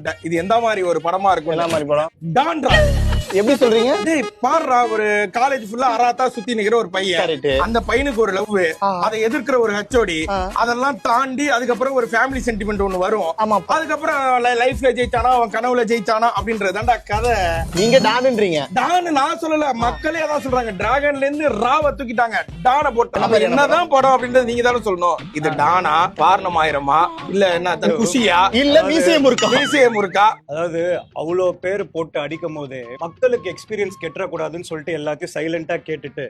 உன்கிட்ட இது எந்த மாதிரி ஒரு படமா இருக்கும்? என்ன மாதிரி படம்? டான்ரா. எப்படி சொல்றீங்க? டேய் பாருடா, ஒரு காலேஜ் ஃபுல்லா அராத்தா சுத்தி நிக்கிற ஒரு பையன், Correct. அந்த பையனுக்கு ஒரு லவ், அதை எதிர்க்கிற ஒரு ஹெச்ஓடி, அதெல்லாம் தாண்டி அதுக்கப்புறம் ஒரு ஃபேமிலி சென்டிமெண்ட் ஒண்ணு வரும். ஆமா. அதுக்கப்புறம் லைஃப்ல ஜெயிச்சானா, அவன் கனவுல ஜெயிச்சானா அப்படின்றதாண்டா கதை. நீங்க டான்ன்றீங்க. டான் நான் சொல்லல, மக்களே அதான் சொல்றாங்க. டிராகன்ல இருந்து ராவ தூக்கிட்டாங்க, டான போட்டாங்க. என்னதான் படம் அப்படின்றது நீங்க தானே சொல்லணும். இது டானா, பாரணமாயிரமா, இல்ல என்ன குஷியா, இல்ல மீசையம் இருக்கா? மீசையம் இருக்கா? அதாவது அவ்வளோ பேர் போட்டு அடிக்கும் போது மக்களுக்கு எக்ஸ்பீரியன்ஸ் கெட்டக்கூடாதுன்னு சொல்லிட்டு எல்லாத்தையும் சைலண்டா கேட்டுட்டு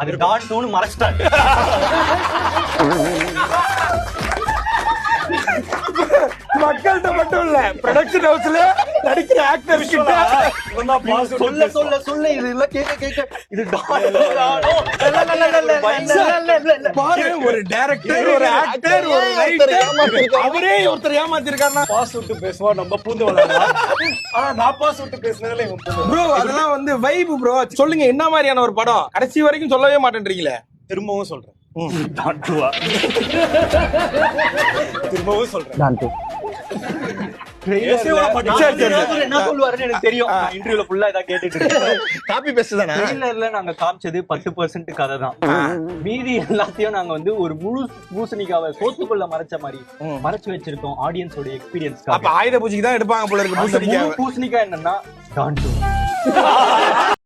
அது டான் டூன்னு மறைச்சிட்டாங்க. மக்கள்கிட்ட மட்டும் இல்ல, ப்ரொடக்ஷன் ஹவுஸ்ல நடிக்கிற ஆக்டர் கிட்ட சொல்ல சொல்ல சொல்ல இது இல்ல கேட்க கேட்க இது பாரு, ஒரு டைரக்டர், ஒரு ஆக்டர், ஒரு ரைட்டர், அவரே ஒருத்தர் ஏமாத்திருக்காருன்னா பாஸ் விட்டு பேசுவா, நம்ம பூந்து விளையாடலாம். ஆனா நான் பாஸ் விட்டு பேசுனதுல இவன் பூந்து ப்ரோ, அதெல்லாம் வந்து வைப் ப்ரோ. சொல்லுங்க என்ன மாதிரியான ஒரு படம்? கடைசி வரைக்கும் சொல்லவே மாட்டேன்றீங்களே. திரும்பவும் சொல்றேன், திரும்பவும் சொல்றேன். என்ன சொல்லுவாருன்னு எனக்கு தெரியும். இன்டர்வியூல ஃபுல்லா இதான் கேட்டுட்டு இருக்கேன். காப்பி பேஸ்ட் தானே? ட்ரெய்லர்ல நாங்க காமிச்சது 10% கதை தான். மீதி எல்லாத்தையும் நாங்க வந்து ஒரு முழு பூசணிக்காவை சோத்துக்குள்ள மறைச்ச மாதிரி மறைச்சு வச்சிருக்கோம் ஆடியன்ஸோட எக்ஸ்பீரியன்ஸ். அப்ப ஆயுத பூஜைக்கு தான் எடுப்பாங்க போல இருக்கு பூசணிக்காய். பூசணிக்காய் என்னன்னா டான் டூ.